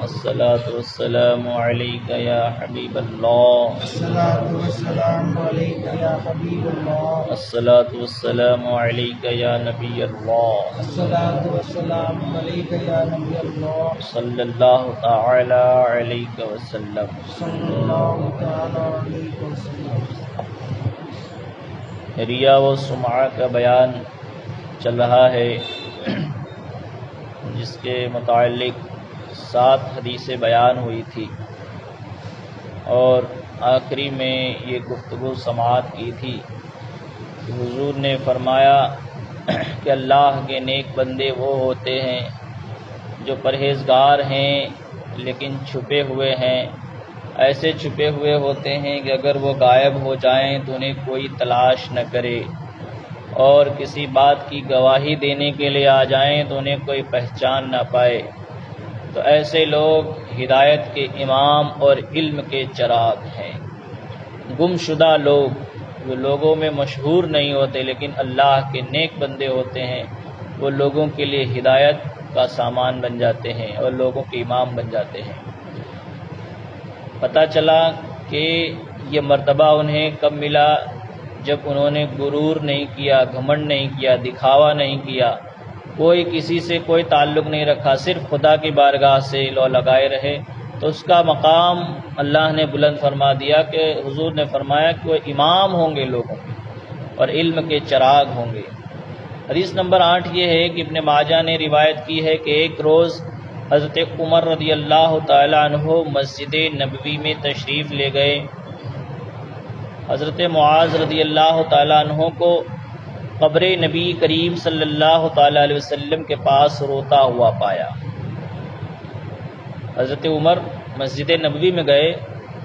الصلاة والسلام عليك يا حبيب الله. الصلاة والسلام عليك يا حبيب الله. الصلاة والسلام عليك يا نبي الله. الصلاة والسلام عليك يا نبي الله. صلى الله تعالى عليك وسلم. صلى الله تعالى عليك وسلم. ریا و سمعہ کا بیان چل رہا ہے، جس کے متعلق 7 حدیثیں بیان ہوئی تھی، اور آخری میں یہ گفتگو سماعت کی تھی کہ حضور نے فرمایا کہ اللہ کے نیک بندے وہ ہوتے ہیں جو پرہیزگار ہیں لیکن چھپے ہوئے ہیں. ایسے چھپے ہوئے ہوتے ہیں کہ اگر وہ غائب ہو جائیں تو انہیں کوئی تلاش نہ کرے، اور کسی بات کی گواہی دینے کے لیے آ جائیں تو انہیں کوئی پہچان نہ پائے. تو ایسے لوگ ہدایت کے امام اور علم کے چراغ ہیں. گم شدہ لوگ جو لوگوں میں مشہور نہیں ہوتے لیکن اللہ کے نیک بندے ہوتے ہیں، وہ لوگوں کے لیے ہدایت کا سامان بن جاتے ہیں اور لوگوں کے امام بن جاتے ہیں. پتہ چلا کہ یہ مرتبہ انہیں کب ملا؟ جب انہوں نے غرور نہیں کیا، گھمنڈ نہیں کیا، دکھاوا نہیں کیا، کوئی کسی سے کوئی تعلق نہیں رکھا، صرف خدا کی بارگاہ سے لو لگائے رہے. تو اس کا مقام اللہ نے بلند فرما دیا کہ حضور نے فرمایا کہ وہ امام ہوں گے لوگوں کے اور علم کے چراغ ہوں گے. حدیث نمبر 8 یہ ہے کہ ابن ماجہ نے روایت کی ہے کہ ایک روز حضرت عمر رضی اللہ تعالی عنہ مسجد نبوی میں تشریف لے گئے. حضرت معاذ رضی اللہ تعالی عنہ کو قبر نبی کریم صلی اللہ تعالی علیہ وسلم کے پاس روتا ہوا پایا. حضرت عمر مسجد نبوی میں گئے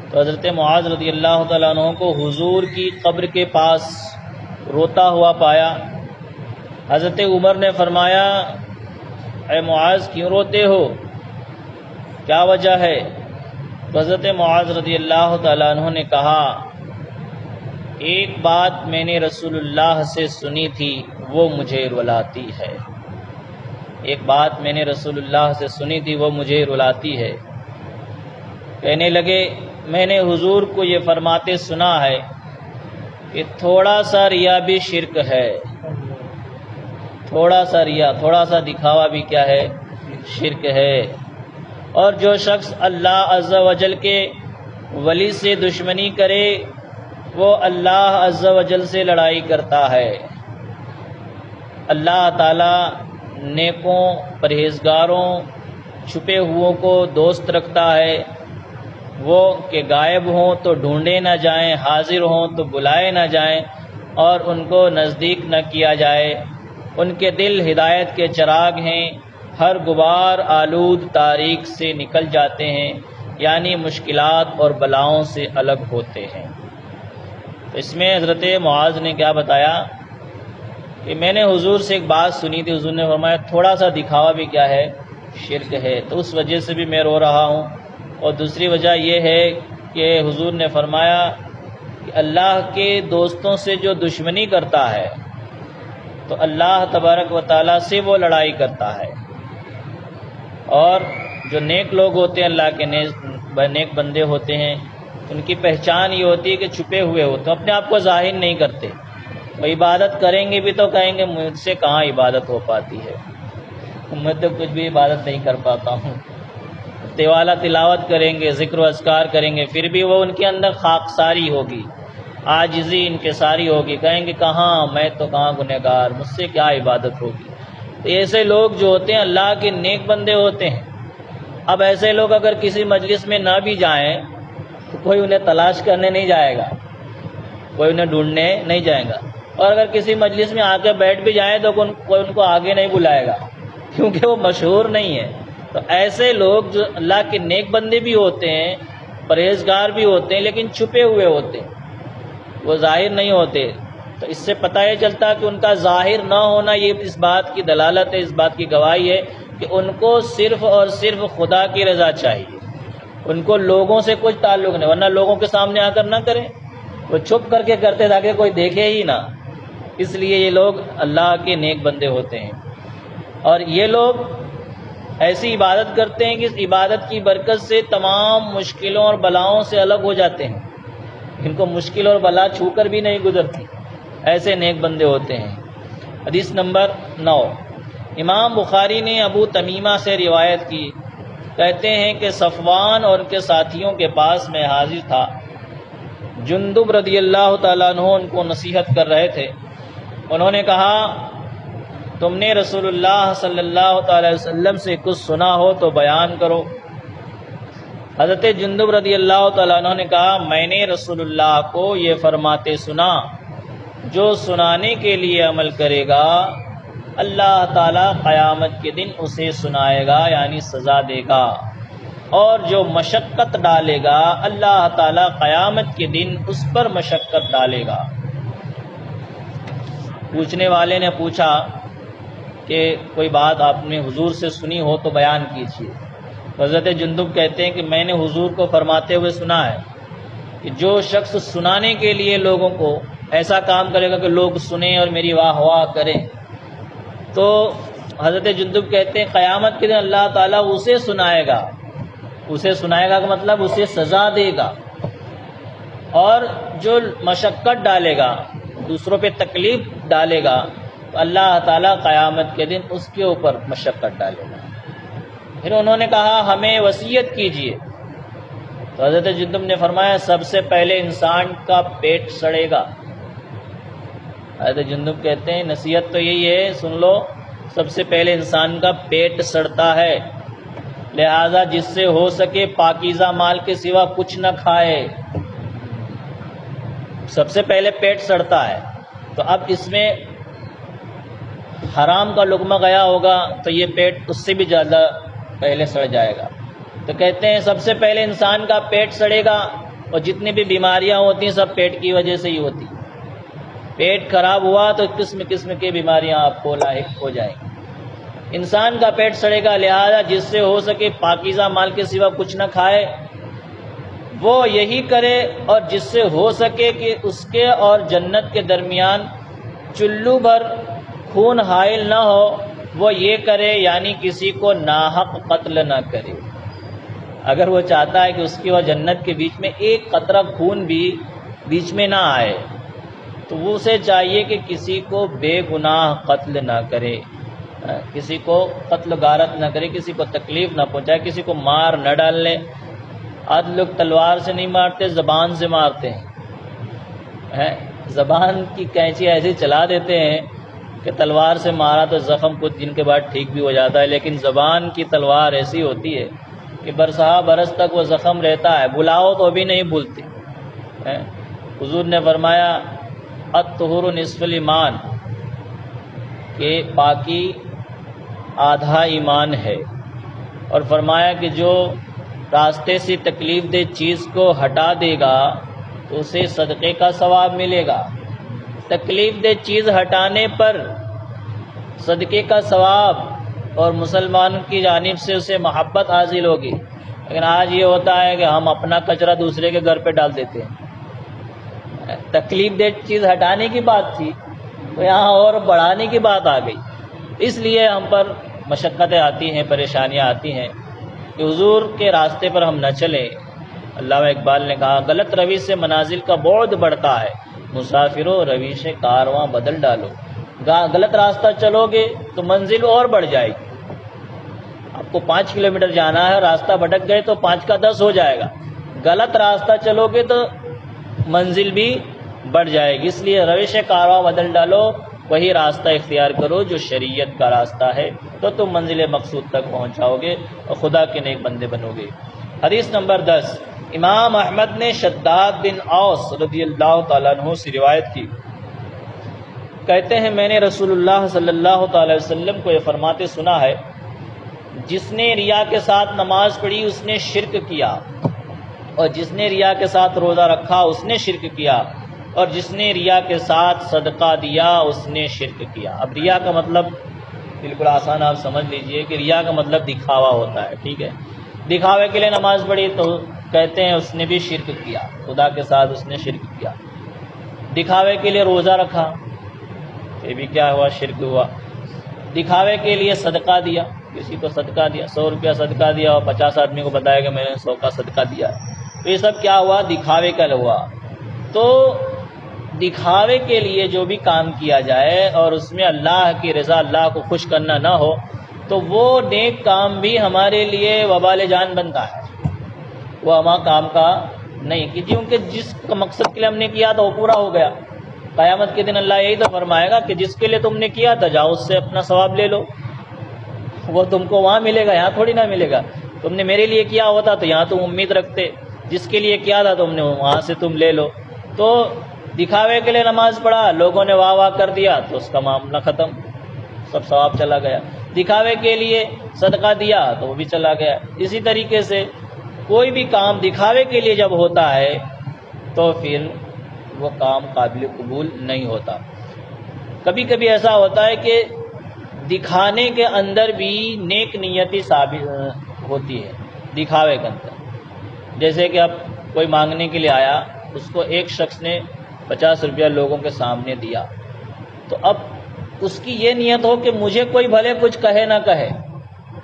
تو حضرت معاذ رضی اللہ تعالی عنہ کو حضور کی قبر کے پاس روتا ہوا پایا. حضرت عمر نے فرمایا، اے معاذ کیوں روتے ہو؟ کیا وجہ ہے؟ تو حضرت معاذ رضی اللہ تعالیٰ عنہ نے کہا، ایک بات میں نے رسول اللہ سے سنی تھی وہ مجھے رلاتی ہے. ایک بات میں نے رسول اللہ سے سنی تھی وہ مجھے رلاتی ہے. کہنے لگے، میں نے حضور کو یہ فرماتے سنا ہے کہ تھوڑا سا ریا بھی شرک ہے. تھوڑا سا ریا، تھوڑا سا دکھاوا بھی کیا ہے؟ شرک ہے. اور جو شخص اللہ عز و جل کے ولی سے دشمنی کرے وہ اللہ عز و جل سے لڑائی کرتا ہے. اللہ تعالیٰ نیکوں، پرہیزگاروں، چھپے ہوئوں کو دوست رکھتا ہے. وہ کہ غائب ہوں تو ڈھونڈے نہ جائیں، حاضر ہوں تو بلائے نہ جائیں، اور ان کو نزدیک نہ کیا جائے. ان کے دل ہدایت کے چراغ ہیں، ہر غبار آلود تاریک سے نکل جاتے ہیں، یعنی مشکلات اور بلاؤں سے الگ ہوتے ہیں. تو اس میں حضرت معاذ نے کیا بتایا کہ میں نے حضور سے ایک بات سنی تھی، حضور نے فرمایا تھوڑا سا دکھاوا بھی کیا ہے؟ شرک ہے. تو اس وجہ سے بھی میں رو رہا ہوں. اور دوسری وجہ یہ ہے کہ حضور نے فرمایا کہ اللہ کے دوستوں سے جو دشمنی کرتا ہے تو اللہ تبارک و تعالیٰ سے وہ لڑائی کرتا ہے. اور جو نیک لوگ ہوتے ہیں، اللہ کے نیک بندے ہوتے ہیں، ان کی پہچان یہ ہوتی ہے کہ چھپے ہوئے ہوتے ہیں، اپنے آپ کو ظاہر نہیں کرتے. وہ عبادت کریں گے بھی تو کہیں گے مجھ سے کہاں عبادت ہو پاتی ہے، میں تو کچھ بھی عبادت نہیں کر پاتا ہوں. تیوالا تلاوت کریں گے، ذکر و اذکار کریں گے، پھر بھی وہ ان کے اندر خاکساری ہوگی، عاجزی انکساری ہوگی. کہیں گے کہاں، میں تو کہاں گنہگار، مجھ سے کیا عبادت ہوگی. تو ایسے لوگ جو ہوتے ہیں اللہ کے نیک بندے ہوتے ہیں. اب ایسے لوگ اگر کسی مجلس میں نہ بھی جائیں تو کوئی انہیں تلاش کرنے نہیں جائے گا، کوئی انہیں ڈھونڈنے نہیں جائے گا. اور اگر کسی مجلس میں آ کے بیٹھ بھی جائیں تو کوئی ان کو آگے نہیں بلائے گا کیونکہ وہ مشہور نہیں ہے. تو ایسے لوگ جو اللہ کے نیک بندے بھی ہوتے ہیں، پرہیزگار بھی ہوتے ہیں، لیکن چھپے ہوئے ہوتے ہیں، وہ ظاہر نہیں ہوتے. تو اس سے پتہ یہ چلتا کہ ان کا ظاہر نہ ہونا یہ اس بات کی دلالت ہے، اس بات کی گواہی ہے کہ ان کو صرف اور صرف خدا کی رضا چاہیے. ان کو لوگوں سے کچھ تعلق نہیں، ورنہ لوگوں کے سامنے آ کر نہ کریں، وہ چھپ کر کے کرتے تاکہ کوئی دیکھے ہی نہ. اس لیے یہ لوگ اللہ کے نیک بندے ہوتے ہیں. اور یہ لوگ ایسی عبادت کرتے ہیں کہ اس عبادت کی برکت سے تمام مشکلوں اور بلاؤں سے الگ ہو جاتے ہیں، ان کو مشکل اور بلا چھو کر بھی نہیں گزرتی، ایسے نیک بندے ہوتے ہیں۔ حدیث نمبر 9، امام بخاری نے ابو تمیمہ سے روایت کی، کہتے ہیں کہ صفوان اور ان کے ساتھیوں کے پاس میں حاضر تھا، جندب رضی اللہ تعالیٰ عنہ ان کو نصیحت کر رہے تھے۔ انہوں نے کہا تم نے رسول اللہ صلی اللہ تعالی وسلم سے کچھ سنا ہو تو بیان کرو۔ حضرت جندب رضی اللہ تعالیٰ عنہ نے کہا میں نے رسول اللہ کو یہ فرماتے سنا، جو سنانے کے لیے عمل کرے گا اللہ تعالیٰ قیامت کے دن اسے سنائے گا، یعنی سزا دے گا، اور جو مشقت ڈالے گا اللہ تعالیٰ قیامت کے دن اس پر مشقت ڈالے گا۔ پوچھنے والے نے پوچھا کہ کوئی بات آپ نے حضور سے سنی ہو تو بیان کیجیے۔ حضرت جندب کہتے ہیں کہ میں نے حضور کو فرماتے ہوئے سنا ہے کہ جو شخص سنانے کے لیے لوگوں کو ایسا کام کرے گا کہ لوگ سنیں اور میری واہ واہ کریں، تو حضرت جندب کہتے ہیں قیامت کے دن اللہ تعالیٰ اسے سنائے گا، اسے سنائے گا کا مطلب اسے سزا دے گا، اور جو مشقت ڈالے گا، دوسروں پہ تکلیف ڈالے گا، تو اللہ تعالیٰ قیامت کے دن اس کے اوپر مشقت ڈالے گا۔ پھر انہوں نے کہا ہمیں وصیت کیجیے، تو حضرت جندب نے فرمایا سب سے پہلے انسان کا پیٹ سڑے گا۔ حضرت جندب کہتے ہیں نصیحت تو یہی ہے، سن لو، سب سے پہلے انسان کا پیٹ سڑتا ہے، لہذا جس سے ہو سکے پاکیزہ مال کے سوا کچھ نہ کھائے۔ سب سے پہلے پیٹ سڑتا ہے، تو اب اس میں حرام کا لقمہ گیا ہوگا تو یہ پیٹ اس سے بھی زیادہ پہلے سڑ جائے گا۔ تو کہتے ہیں سب سے پہلے انسان کا پیٹ سڑے گا، اور جتنی بھی بیماریاں ہوتی ہیں سب پیٹ کی وجہ سے ہی ہوتی ہیں۔ پیٹ خراب ہوا تو قسم قسم کی بیماریاں آپ کو لاحق ہو جائیں گی۔ انسان کا پیٹ سڑے گا، لہذا جس سے ہو سکے پاکیزہ مال کے سوا کچھ نہ کھائے، وہ یہی کرے، اور جس سے ہو سکے کہ اس کے اور جنت کے درمیان چلو بھر خون حائل نہ ہو، وہ یہ کرے، یعنی کسی کو ناحق قتل نہ کرے۔ اگر وہ چاہتا ہے کہ اس کی اور جنت کے بیچ میں ایک قطرہ خون بھی بیچ میں نہ آئے، تو وہ اسے چاہیے کہ کسی کو بے گناہ قتل نہ کرے، کسی کو قتل غارت نہ کرے، کسی کو تکلیف نہ پہنچائے، کسی کو مار نہ ڈالنے۔ آج لوگ تلوار سے نہیں مارتے، زبان سے مارتے ہیں، زبان کی کینچی ایسی چلا دیتے ہیں کہ تلوار سے مارا تو زخم کچھ دن کے بعد ٹھیک بھی ہو جاتا ہے، لیکن زبان کی تلوار ایسی ہوتی ہے کہ برسہ برس تک وہ زخم رہتا ہے، بلاؤ تو بھی نہیں بھولتے۔ حضور نے فرمایا الطہور نصف الایمان، کہ پاکی آدھا ایمان ہے، اور فرمایا کہ جو راستے سے تکلیف دہ چیز کو ہٹا دے گا تو اسے صدقے کا ثواب ملے گا۔ تکلیف دہ چیز ہٹانے پر صدقے کا ثواب اور مسلمان کی جانب سے اسے محبت حاصل ہوگی، لیکن آج یہ ہوتا ہے کہ ہم اپنا کچرا دوسرے کے گھر پہ ڈال دیتے ہیں۔ تکلیف دہ چیز ہٹانے کی بات تھی تو یہاں اور بڑھانے کی بات آ گئی، اس لیے ہم پر مشقتیں آتی ہیں، پریشانیاں آتی ہیں کہ حضور کے راستے پر ہم نہ چلیں۔ علامہ اقبال نے کہا غلط روی سے منازل کا بعد بڑھتا ہے، مسافروں رویش کارواں بدل ڈالو۔ غلط راستہ چلو گے تو منزل اور بڑھ جائے گی۔ آپ کو 5 کلومیٹر جانا ہے، راستہ بھٹک گئے تو 5 کا 10 ہو جائے گا۔ غلط راستہ چلو گے تو منزل بھی بڑھ جائے گی، اس لیے روش کارواں بدل ڈالو، وہی راستہ اختیار کرو جو شریعت کا راستہ ہے، تو تم منزل مقصود تک پہنچاؤ گے اور خدا کے نیک بندے بنو گے۔ حدیث نمبر 10، امام احمد نے شداد بن اوس رضی اللہ تعالیٰ عنہ سے روایت کی، کہتے ہیں میں نے رسول اللہ صلی اللہ تعالی وسلم کو یہ فرماتے سنا ہے جس نے ریا کے ساتھ نماز پڑھی اس نے شرک کیا، اور جس نے ریا کے ساتھ روزہ رکھا اس نے شرک کیا، اور جس نے ریا کے ساتھ صدقہ دیا اس نے شرک کیا۔ اب ریا کا مطلب بالکل آسان آپ سمجھ لیجئے کہ ریا کا مطلب دکھاوا ہوتا ہے، ٹھیک ہے؟ دکھاوے کے لیے نماز پڑھی تو کہتے ہیں اس نے بھی شرک کیا، خدا کے ساتھ اس نے شرک کیا۔ دکھاوے کے لیے روزہ رکھا، یہ بھی کیا ہوا؟ شرک ہوا۔ دکھاوے کے لیے صدقہ دیا، کسی کو صدقہ دیا، 100 روپیہ صدقہ دیا اور 50 آدمی کو بتایا کہ میں نے 100 کا صدقہ دیا، تو یہ سب کیا ہوا؟ دکھاوے کا ہوا۔ تو دکھاوے کے لیے جو بھی کام کیا جائے اور اس میں اللہ کی رضا، اللہ کو خوش کرنا نہ ہو، تو وہ نیک کام بھی ہمارے لیے وبال جان بنتا ہے، وہ ہمارا کام کا نہیں، کیونکہ جس مقصد کے لیے ہم نے کیا تھا وہ پورا ہو گیا۔ قیامت کے دن اللہ یہی تو فرمائے گا کہ جس کے لیے تم نے کیا تھا جاؤ اس سے اپنا ثواب لے لو، وہ تم کو وہاں ملے گا، یہاں تھوڑی نہ ملے گا۔ تم نے میرے لیے کیا ہوتا تو یہاں تم امید رکھتے، جس کے لیے کیا تھا تم نے وہاں سے تم لے لو۔ تو دکھاوے کے لیے نماز پڑھا، لوگوں نے واہ واہ کر دیا تو اس کا معاملہ ختم، سب ثواب چلا گیا۔ دکھاوے کے لیے صدقہ دیا تو وہ بھی چلا گیا۔ اسی طریقے سے کوئی بھی کام دکھاوے کے لیے جب ہوتا ہے تو پھر وہ کام قابل قبول نہیں ہوتا۔ کبھی کبھی ایسا ہوتا ہے کہ دکھانے کے اندر بھی نیک نیتی ثابت ہوتی ہے، دکھاوے کے اندر۔ جیسے کہ اب کوئی مانگنے کے لیے آیا، اس کو ایک شخص نے 50 روپیہ لوگوں کے سامنے دیا، تو اب اس کی یہ نیت ہو کہ مجھے کوئی بھلے کچھ کہے نہ کہے،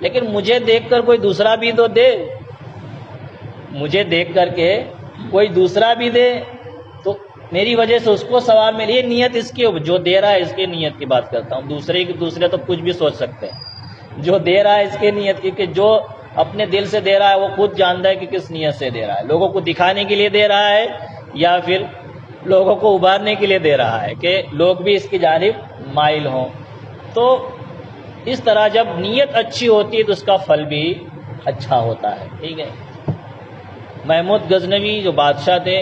لیکن مجھے دیکھ کر کوئی دوسرا بھی تو دے، مجھے دیکھ کر کے کوئی دوسرا بھی دے تو میری وجہ سے اس کو ثواب ملے۔ یہ نیت اس کی، جو دے رہا ہے اس کی نیت کی بات کرتا ہوں، دوسرے تو کچھ بھی سوچ سکتے ہیں، جو دے رہا ہے اس کی نیت کی، کہ جو اپنے دل سے دے رہا ہے وہ خود جانتا ہے کہ کس نیت سے دے رہا ہے، لوگوں کو دکھانے کے لیے دے رہا ہے یا پھر لوگوں کو ابھارنے کے لیے دے رہا ہے کہ لوگ بھی اس کی جانب مائل ہوں۔ تو اس طرح جب نیت اچھی ہوتی ہے تو اس کا پھل بھی اچھا ہوتا ہے، ٹھیک ہے۔ محمود غزنوی جو بادشاہ تھے،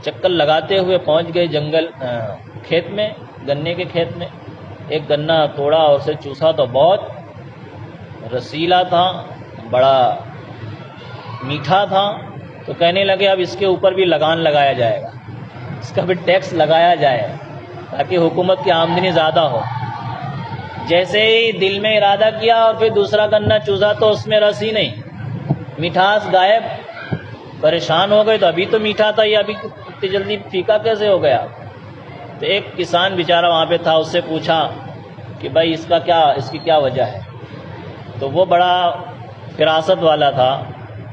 چکر لگاتے ہوئے پہنچ گئے جنگل کھیت میں، گنے کے کھیت میں، ایک گنا توڑا اور اسے چوسا تو بہت رسیلا تھا، بڑا میٹھا تھا، تو کہنے لگے اب اس کے اوپر بھی لگان لگایا جائے گا، اس کا بھی ٹیکس لگایا جائے تاکہ حکومت کی آمدنی زیادہ ہو۔ جیسے ہی دل میں ارادہ کیا اور پھر دوسرا گنا چوسا تو اس میں رس ہی نہیں، مٹھاس غائب، پریشان ہو گئے، تو ابھی تو میٹھا تھا، یہ ابھی اتنی جلدی پھیکا کیسے ہو گیا؟ تو ایک کسان بیچارہ وہاں پہ تھا، اس سے پوچھا کہ بھائی اس کی کیا وجہ ہے؟ تو وہ بڑا فراست والا تھا،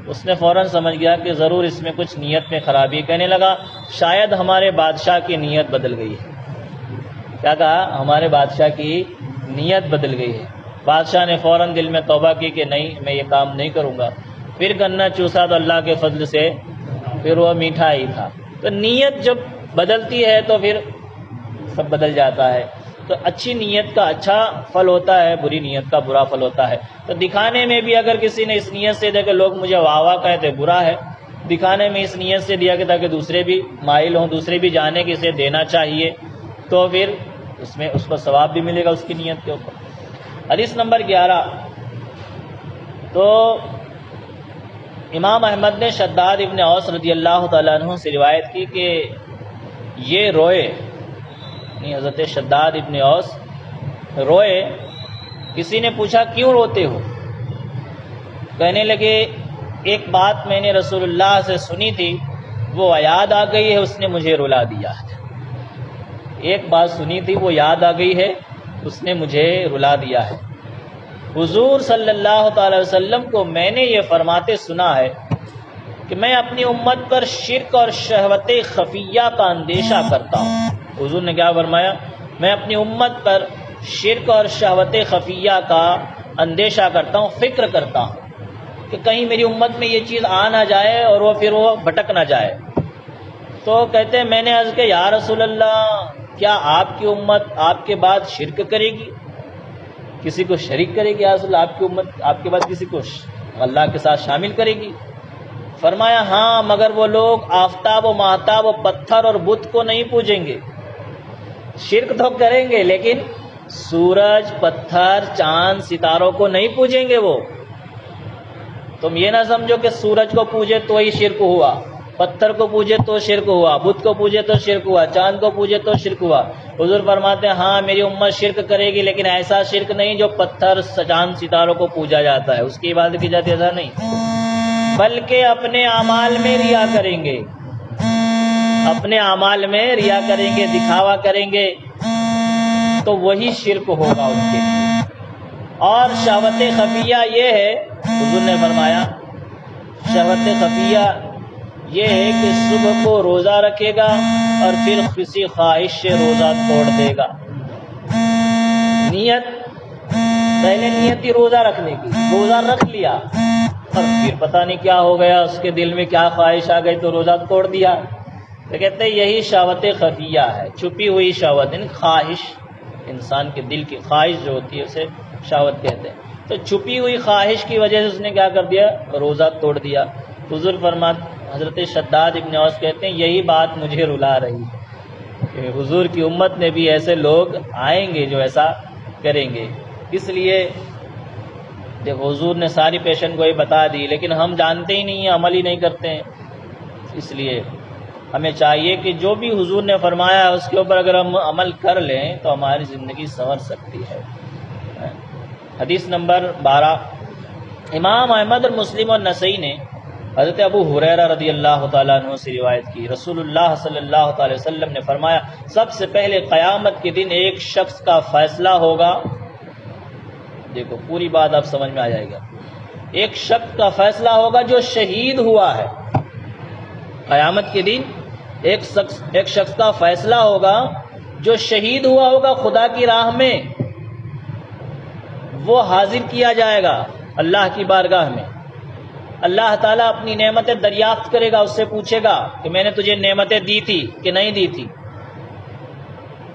اس نے فوراً سمجھ گیا کہ ضرور اس میں کچھ نیت میں خرابی ہے۔ کہنے لگا شاید ہمارے بادشاہ کی نیت بدل گئی ہے۔ کیا کہا؟ ہمارے بادشاہ کی نیت بدل گئی ہے۔ بادشاہ نے فوراً دل میں توبہ کی کہ نہیں، میں یہ کام نہیں کروں گا۔ پھر گنا چوسا تو اللہ کے فضل سے پھر وہ میٹھا ہی تھا۔ تو نیت جب بدلتی ہے تو پھر سب بدل جاتا ہے۔ تو اچھی نیت کا اچھا پھل ہوتا ہے، بری نیت کا برا پھل ہوتا ہے۔ تو دکھانے میں بھی اگر کسی نے اس نیت سے دیا کہ لوگ مجھے واہ واہ کہتے، برا ہے۔ دکھانے میں اس نیت سے دیا کہ تاکہ دوسرے بھی مائل ہوں، دوسرے بھی جانے کہ اسے دینا چاہیے، تو پھر اس میں اس کو ثواب بھی ملے گا اس کی نیت کے اوپر۔ حدیث نمبر 11، تو امام احمد نے شداد ابن اوس رضی اللہ تعالیٰ عنہ سے روایت کی کہ یہ روئے، یعنی حضرت شداد ابن اوس روئے۔ کسی نے پوچھا کیوں روتے ہو؟ کہنے لگے ایک بات میں نے رسول اللہ سے سنی تھی، وہ یاد آ گئی ہے، اس نے مجھے رلا دیا ہے۔ ایک بات سنی تھی وہ یاد آ گئی ہے، اس نے مجھے رلا دیا ہے۔ حضور صلی اللہ تعالی وسلم کو میں نے یہ فرماتے سنا ہے کہ میں اپنی امت پر شرک اور شہوت خفیہ کا اندیشہ کرتا ہوں۔ حضور نے کیا فرمایا؟ میں اپنی امت پر شرک اور شہوت خفیہ کا اندیشہ کرتا ہوں، فکر کرتا ہوں کہ کہیں میری امت میں یہ چیز آ نہ جائے اور وہ پھر وہ بھٹک نہ جائے۔ تو کہتے ہیں میں نے عرض کہ یا رسول اللہ، کیا آپ کی امت آپ کے بعد شرک کرے گی، کسی کو شریک کرے گی؟ یا رسول اللہ، آپ کی امت آپ کے بعد کسی کو اللہ کے ساتھ شامل کرے گی؟ فرمایا ہاں، مگر وہ لوگ آفتاب و ماہتاب و پتھر اور بت کو نہیں پوجیں گے۔ شرک تو کریں گے لیکن سورج، پتھر، چاند، ستاروں کو نہیں پوجیں گے۔ وہ تم یہ نہ سمجھو کہ سورج کو پوجے تو ہی شرک ہوا، پتھر کو پوجے تو شرک ہوا، بت کو پوجے تو شرک ہوا، چاند کو پوجے تو شرک ہوا۔ حضور فرماتے ہیں ہاں میری امت شرک کرے گی، لیکن ایسا شرک نہیں جو پتھر، چاند، ستاروں کو پوجا جاتا ہے، اس کی عبادت کی جاتی ہے، ایسا نہیں، بلکہ اپنے اعمال میں ریا کریں گے، اپنے اعمال میں ریا کریں گے، دکھاوا کریں گے، تو وہی شرک ہوگا ان کے لیے۔ اور شہوت خفیہ یہ ہے، حضور نے فرمایا شہوت خفیہ یہ ہے کہ صبح کو روزہ رکھے گا اور پھر کسی خواہش سے روزہ توڑ دے گا۔ نیت، پہلے نیت تھی روزہ رکھنے کی، روزہ رکھ لیا اور پھر پتہ نہیں کیا ہو گیا، اس کے دل میں کیا خواہش آ گئی تو روزہ توڑ دیا۔ تو کہتے ہیں یہی شہوت خفیہ ہے، چھپی ہوئی شہوت، یعنی خواہش، انسان کے دل کی خواہش جو ہوتی ہے اسے شہوت کہتے ہیں۔ تو چھپی ہوئی خواہش کی وجہ سے اس نے کیا کر دیا، روزہ توڑ دیا۔ حضور حضرت شداد ابن اوس کہتے ہیں یہی بات مجھے رلا رہی ہے کہ حضور کی امت میں بھی ایسے لوگ آئیں گے جو ایسا کریں گے۔ اس لیے دیکھو حضور نے ساری پیشن گوئی بتا دی، لیکن ہم جانتے ہی نہیں ہیں، عمل ہی نہیں کرتے ہیں۔ اس لیے ہمیں چاہیے کہ جو بھی حضور نے فرمایا اس کے اوپر اگر ہم عمل کر لیں تو ہماری زندگی سنور سکتی ہے۔ حدیث نمبر 12، امام احمد اور مسلم اور نسائی نے حضرت ابو ہریرہ رضی اللہ تعالیٰ عنہ سے روایت کی، رسول اللہ صلی اللہ تعالی وسلم نے فرمایا سب سے پہلے قیامت کے دن ایک شخص کا فیصلہ ہوگا، دیکھو پوری بات آپ سمجھ میں آ جائے گا، ایک شخص کا فیصلہ ہوگا جو شہید ہوا ہے۔ قیامت کے دن ایک شخص کا فیصلہ ہوگا جو شہید ہوا ہوگا خدا کی راہ میں، وہ حاضر کیا جائے گا اللہ کی بارگاہ میں۔ اللہ تعالیٰ اپنی نعمتیں دریافت کرے گا، اس سے پوچھے گا کہ میں نے تجھے نعمتیں دی تھی کہ نہیں دی تھی،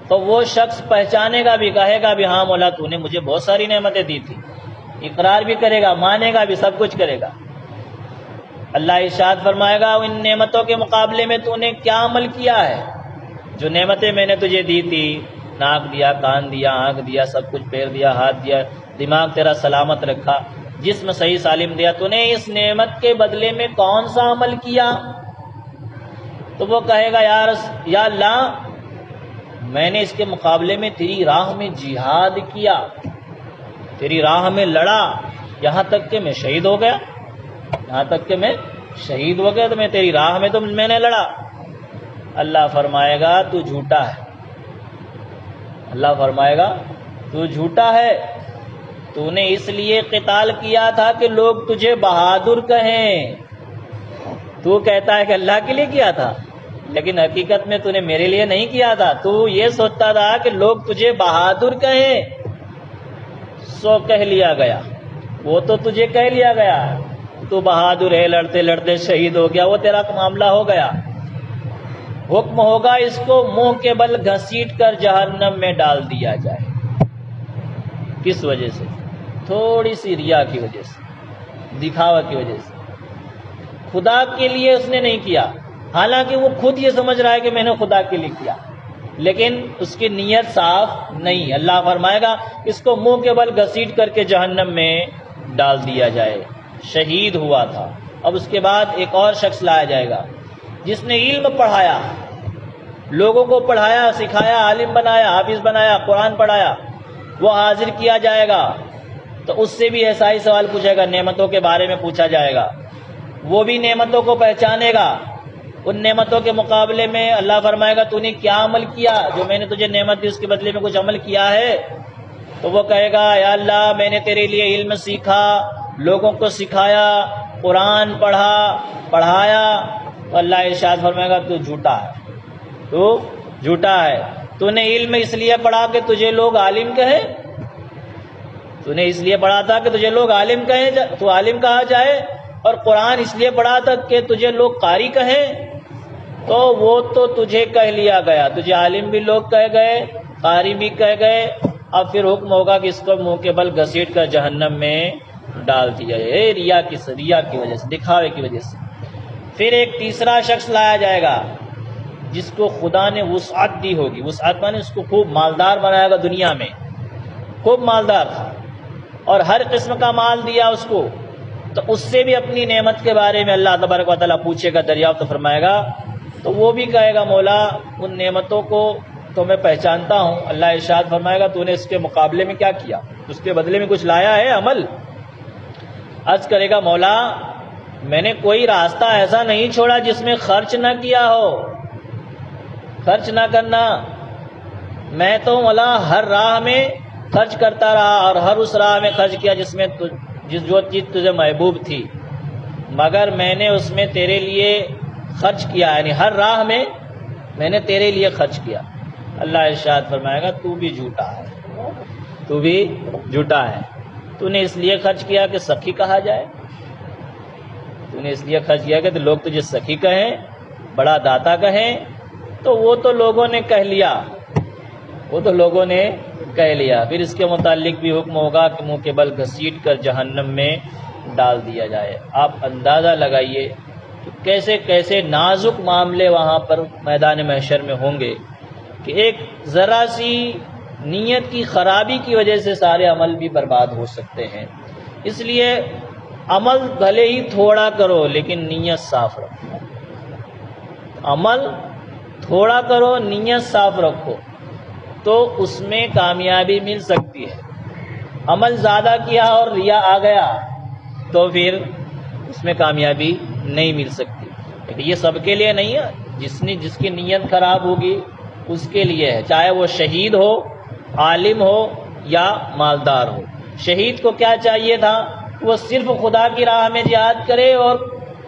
تو وہ شخص پہچانے گا بھی، کہے گا بھی ہاں مولا تو نے مجھے بہت ساری نعمتیں دی تھی، اقرار بھی کرے گا، مانے گا بھی، سب کچھ کرے گا۔ اللہ ارشاد فرمائے گا ان نعمتوں کے مقابلے میں تو نے کیا عمل کیا ہے؟ جو نعمتیں میں نے تجھے دی تھی، ناک دیا، کان دیا، آنکھ دیا، سب کچھ، پیر دیا، ہاتھ دیا، دماغ تیرا سلامت رکھا، جسم صحیح سالم دیا، تو نے اس نعمت کے بدلے میں کون سا عمل کیا؟ تو وہ کہے گا یا اللہ میں نے اس کے مقابلے میں تیری راہ میں جہاد کیا، تیری راہ میں لڑا، یہاں تک کہ میں شہید ہو گیا، یہاں تک کہ میں شہید ہو گیا، تو میں تیری راہ میں تو میں نے لڑا۔ اللہ فرمائے گا تو جھوٹا ہے، اللہ فرمائے گا تو جھوٹا ہے، تو نے اس لیے قتال کیا تھا کہ لوگ تجھے بہادر کہیں۔ تو کہتا ہے کہ اللہ کے لیے کیا تھا، لیکن حقیقت میں تو نے میرے لیے نہیں کیا تھا، تو یہ سوچتا تھا کہ لوگ تجھے بہادر کہیں، سو کہہ لیا گیا، وہ تو تجھے کہہ لیا گیا، تو بہادر ہے، لڑتے لڑتے شہید ہو گیا، وہ تیرا معاملہ ہو گیا۔ حکم ہوگا اس کو منہ کے بل گھسیٹ کر جہنم میں ڈال دیا جائے۔ کس وجہ سے؟ تھوڑی سی ریا کی وجہ سے، دکھاوا کی وجہ سے، خدا کے لیے اس نے نہیں کیا، حالانکہ وہ خود یہ سمجھ رہا ہے کہ میں نے خدا کے لیے کیا، لیکن اس کی نیت صاف نہیں۔ اللہ فرمائے گا اس کو منہ کے بل گھسیٹ کر کے جہنم میں ڈال دیا جائے۔ شہید ہوا تھا۔ اب اس کے بعد ایک اور شخص لایا جائے گا جس نے علم پڑھایا، لوگوں کو پڑھایا، سکھایا، عالم بنایا، حافظ بنایا، قرآن پڑھایا، وہ حاضر کیا جائے گا، تو اس سے بھی ایسا ہی سوال پوچھے گا، نعمتوں کے بارے میں پوچھا جائے گا، وہ بھی نعمتوں کو پہچانے گا۔ ان نعمتوں کے مقابلے میں اللہ فرمائے گا تو نے کیا عمل کیا، جو میں نے تجھے نعمت دی اس کے بدلے میں کچھ عمل کیا ہے؟ تو وہ کہے گا یا اللہ میں نے تیرے لیے علم سیکھا، لوگوں کو سکھایا، قرآن پڑھایا۔ تو اللہ ارشاد فرمائے گا تو جھوٹا ہے، تو جھوٹا ہے، تو نے علم اس لیے پڑھا کہ تجھے لوگ عالم کہیں، تو نے اس لیے پڑھا تھا کہ تجھے لوگ عالم کہیں، تو عالم کہا جائے، اور قرآن اس لیے پڑھا تھا کہ تجھے لوگ قاری کہیں، تو وہ تو تجھے کہہ لیا گیا، تجھے عالم بھی لوگ کہہ گئے، قاری بھی کہہ گئے، اب پھر حکم ہوگا کہ اس کو منہ کے بل گھسیٹ کر جہنم میں ڈال دیا جائے، ریا کی وجہ سے، دکھاوے کی وجہ سے۔ پھر ایک تیسرا شخص لایا جائے گا جس کو خدا نے وسعت دی ہوگی، وسعت مانے اس کو خوب مالدار بنائے گا، دنیا میں خوب مالدار تھا اور ہر قسم کا مال دیا اس کو، تو اس سے بھی اپنی نعمت کے بارے میں اللہ تبارک و تعالیٰ پوچھے گا، دریافت فرمائے گا، تو وہ بھی کہے گا مولا ان نعمتوں کو تو میں پہچانتا ہوں، اللہ ارشاد فرمائے گا تو نے اس کے مقابلے میں کیا کیا، اس کے بدلے میں کچھ لایا ہے عمل؟ عرض کرے گا مولا میں نے کوئی راستہ ایسا نہیں چھوڑا جس میں خرچ نہ کیا ہو، خرچ نہ کرنا، میں تو مولا ہر راہ میں خرچ کرتا رہا اور ہر اس راہ میں خرچ کیا جس میں جو چیز تجھے محبوب تھی، مگر میں نے اس میں تیرے لیے خرچ کیا، یعنی ہر راہ میں نے تیرے لیے خرچ کیا۔ اللہ ارشاد فرمائے گا تو بھی جھوٹا ہے، تو بھی جھوٹا ہے، تو نے اس لیے خرچ کیا کہ سخی کہا جائے، تو نے اس لیے خرچ کیا کہ لوگ تجھے سخی کہیں، بڑا داتا کہیں، تو وہ تو لوگوں نے کہہ لیا، وہ تو لوگوں نے کہہ لیا، پھر اس کے متعلق بھی حکم ہوگا کہ منہ کے بل گھسیٹ کر جہنم میں ڈال دیا جائے۔ آپ اندازہ لگائیے کہ کیسے کیسے نازک معاملے وہاں پر میدان محشر میں ہوں گے کہ ایک ذرا سی نیت کی خرابی کی وجہ سے سارے عمل بھی برباد ہو سکتے ہیں۔ اس لیے عمل بھلے ہی تھوڑا کرو لیکن نیت صاف رکھو، عمل تھوڑا کرو نیت صاف رکھو تو اس میں کامیابی مل سکتی ہے۔ عمل زیادہ کیا اور ریا آ گیا تو پھر اس میں کامیابی نہیں مل سکتی۔ لیکن یہ سب کے لیے نہیں ہے، جس کی نیت خراب ہوگی اس کے لیے ہے، چاہے وہ شہید ہو، عالم ہو یا مالدار ہو۔ شہید کو کیا چاہیے تھا؟ وہ صرف خدا کی راہ میں جہاد کرے اور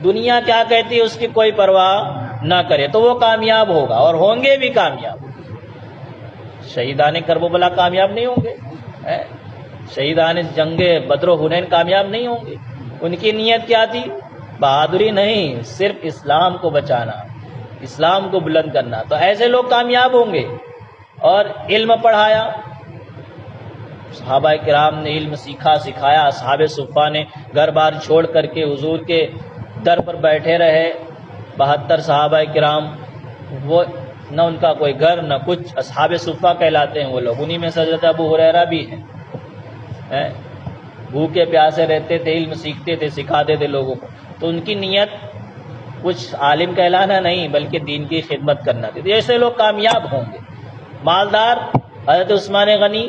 دنیا کیا کہتی ہے اس کی کوئی پرواہ نہ کرے، تو وہ کامیاب ہوگا اور ہوں گے بھی کامیاب۔ شہیدان کرب و بلا کامیاب نہیں ہوں گے، شہیدان جنگ بدر و حنین کامیاب نہیں ہوں گے۔ ان کی نیت کیا تھی؟ بہادری نہیں، صرف اسلام کو بچانا، اسلام کو بلند کرنا، تو ایسے لوگ کامیاب ہوں گے۔ اور علم پڑھایا، صحابہ کرام نے علم سیکھا سکھایا، اصحاب صفہ نے گھر بار چھوڑ کر کے حضور کے در پر بیٹھے رہے، 72 صحابہ کرام، وہ نہ ان کا کوئی گھر نہ کچھ، اصحاب صفہ کہلاتے ہیں وہ لوگ، انہی میں سے حضرت ابو ہریرہ بھی ہیں، بھوکے پیاسے رہتے تھے، علم سیکھتے تھے، سکھاتے تھے لوگوں کو، تو ان کی نیت کچھ عالم کہلانا نہیں بلکہ دین کی خدمت کرنا تھی، ایسے لوگ کامیاب ہوں گے۔ مالدار، حضرت عثمان غنی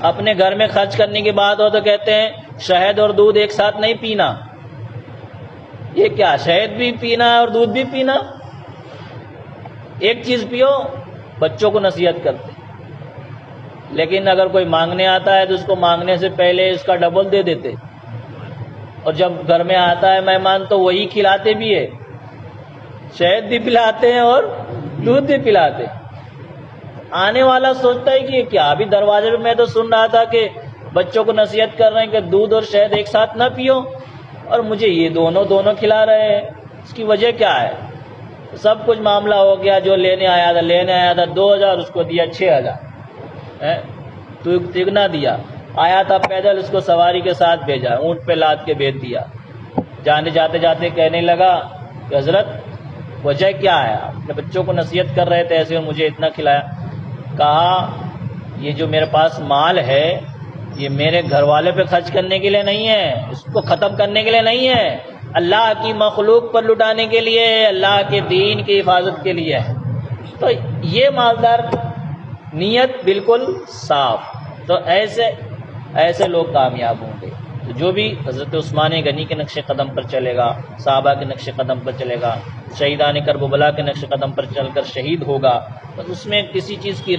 اپنے گھر میں خرچ کرنے کی بات ہو تو کہتے ہیں شہد اور دودھ ایک ساتھ نہیں پینا۔ یہ کیا، شہد بھی پینا اور دودھ بھی پینا؟ ایک چیز پیو۔ بچوں کو نصیحت کرتے، لیکن اگر کوئی مانگنے آتا ہے تو اس کو مانگنے سے پہلے اس کا ڈبل دے دیتے، اور جب گھر میں آتا ہے مہمان تو وہی کھلاتے بھی ہے، شہد بھی پلاتے ہیں اور دودھ بھی پلاتے ہیں۔ آنے والا سوچتا ہے کہ یہ کیا، ابھی دروازے پہ میں تو سن رہا تھا کہ بچوں کو نصیحت کر رہے ہیں کہ دودھ اور شہد ایک ساتھ نہ پیو، اور مجھے یہ دونوں کھلا رہے ہیں، اس کی وجہ کیا ہے؟ سب کچھ معاملہ ہو گیا، جو لینے آیا تھا 2000 اس کو دیا 6000، تو تگنا دیا، آیا تھا پیدل اس کو سواری کے ساتھ بھیجا، اونٹ پہ لاد کے بھیج دیا، جاتے جاتے کہنے لگا کہ حضرت وجہ کیا ہے؟ اپنے بچوں کو نصیحت کر رہے تھے ایسے اور مجھے اتنا کھلایا۔ کہا یہ جو میرے پاس مال ہے یہ میرے گھر والے پہ خرچ کرنے کے لیے نہیں ہے، اس کو ختم کرنے کے لیے نہیں ہے، اللہ کی مخلوق پر لٹانے کے لیے، اللہ کے دین کی حفاظت کے لیے ہے۔ تو یہ مالدار نیت بالکل صاف، تو ایسے لوگ کامیاب ہوں گے۔ تو جو بھی حضرت عثمان غنی کے نقش قدم پر چلے گا، صحابہ کے نقش قدم پر چلے گا، شہیدان کرب و بلا کے نقش قدم پر چل کر شہید ہوگا، تو اس میں کسی چیز کی